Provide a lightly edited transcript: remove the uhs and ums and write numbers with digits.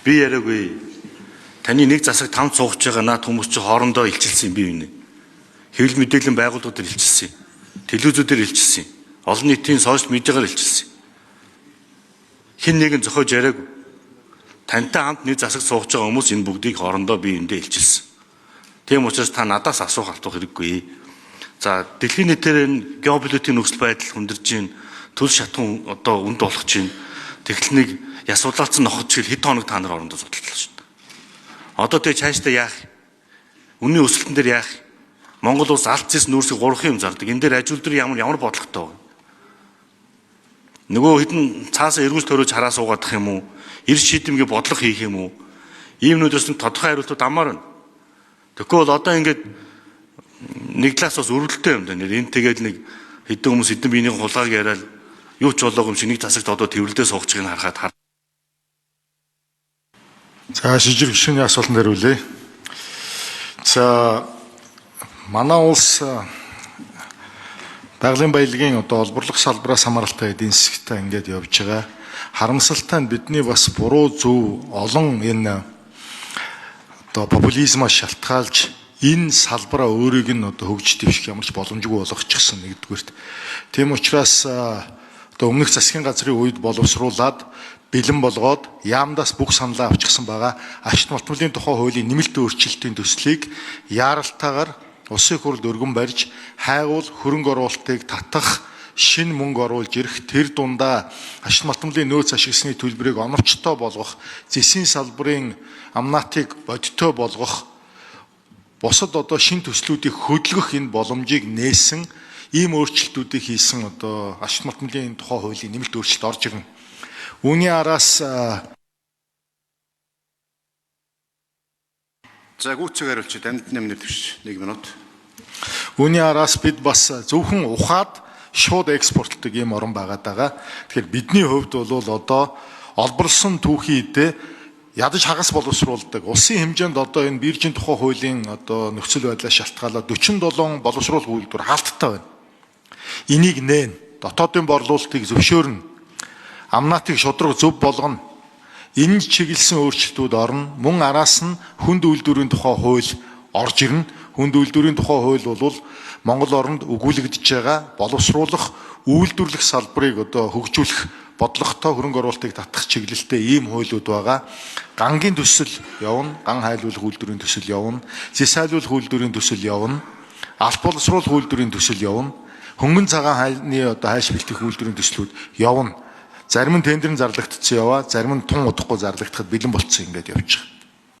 Би яриаггүй. Таны нэг засаг 5 цугч байгаа наад хүмүүс чи хоорондоо илчилсэн бие биенээ. Хэвлэл мэдээллийн байгууллагууд илчилсэн. Телевизүүдээр илчилсэн. Олон нийтийн сошиал медиагаар илчилсэн. Хин нэгэн зохиож яриаггүй. Тантай хамт нэг засаг суугч байгаа хүмүүс энэ бүгдийг хоорондоо бие биендээ илчилсэн. Тийм учраас та надаас асуух алдах хэрэггүй. За дэлхийн нийтээр энэ геополитикийн нөхцөл байдал хүндэрж байна. Төл шатхан одоо үнд болох чинь тэгэл нэг ясуулаалцсан ноход чигээр хэд хоног та нар орондоо судаллаа шүү дээ. Одоо тэг цаашдаа яах? Үнийн өсөлтөн дээр яах? Монгол улс алт зэс нүүрсийг 3 юм зардаг. Энэ дээр ажилтны ямар бодлоготой вэ? Нөгөө хэдэн цаасаа эргүүлж төрөөж хараа суугаадах юм уу? Эрс шийдэмгээ бодлого хийх юм уу? Иймнүүдээс нь тодорхой хариултууд амар байна. Тэгэхгүй бол одоо ингээд нэг талаас бас өрөвдөлттэй юм даа. Энд тэгээд нэг хэдэн хүмүүс хэдэн биений хулгааг яриад юу ч болоогүй юм шиг нэг засагт одоо тэрвэрлдээ суугчгийг харахад. За шижир гишүүний асуултанд хариулъя. За манай улс байгалийн баялагын одоо олборлох салбараас хамааралтай эдийн засгтаа ингээд явж байгаа. Харамсалтай нь бидний бас буруу зөв олон энэ одоо популизмаас шалтгаалж энэ салбараа өөрийг нь одоо хөгжиж дэвших ямар ч боломжгүй болгочихсон нэгдүгээрт. Тийм учраас одоо өмнөх засгийн газрын үед боловсруулад бэлэн болгоод яамдаас бүх саналаа авчихсан байгаа ашигт малтмалын тухай хуулийн нэмэлт өөрчлөлтийн төслийг яаралтайгаар улсын хурлд өргөн барьж хайгуул хөрөнгө оруулалтыг татах шинэ мөнгө оруулж ирэх тэр дундаа ашигт малтмалын нөөц ашигласны төлбөрийг оновчтой болгох зэсийн салбарын амнаатыг бодиттой болгох бусад одоо шинэ төслүүдийг хөдөлгөх энэ боломжийг нээсэн ийм өөрчлөлтүүдийг хийсэн одоо ашигт малтмалын тухай хуулийн нэмэлт өөрчлөлт орж ирнэ. Үүний араас за гүцэг хариулчих дамжин нэмнэр төвш 1 минут. Үүний араас бид бас зөвхөн ухаад шууд экспортлдог ийм орон байгаад байгаа. Тэгэхээр бидний хувьд бол одоо олборлсон түүхийдээ ядаж хагас боловсруулдаг улсын хэмжээнд одоо энэ биржийн тухай хуулийн одоо нөхцөл байдлаа шалтгаалаад 47 боловсруулах үйлдвэр хаалттай байна. Энийг нээн дотоодын борлуулалтыг зөвшөөрнө. Амнаатыг шудраг зөв болгоно. Энэ чиглэсэн өөрчлөлтүүд орно. Мөн араас нь хүнд үйлдвэрийн тухай хууль орж ирнэ. Хүнд үйлдвэрийн тухай хууль бол Монгол оронд өгүүлэгдэж байгаа боловсруулах үйлдвэрлэх салбарыг одоо хөгжүүлэх бодлоготой хөрөнгө оруулалтыг татах чиглэлтэй ийм хуулиуд байгаа. Гангийн төсөл явна, ган хайлуулах үйлдвэрийн төсөл явна, зэс хайлуулах үйлдвэрийн төсөл явна, алт боловсруулах үйлдвэрийн төсөл явна, хөнгөн цагаан хайны одоо хайш бэлтгэх үйлдвэрийн төслүүд явна. Зарим нь тендерын зарлагдсан яваа, зарим нь тун удахгүй зарлагдахад бэлэн болцсон ингээд явж байгаа.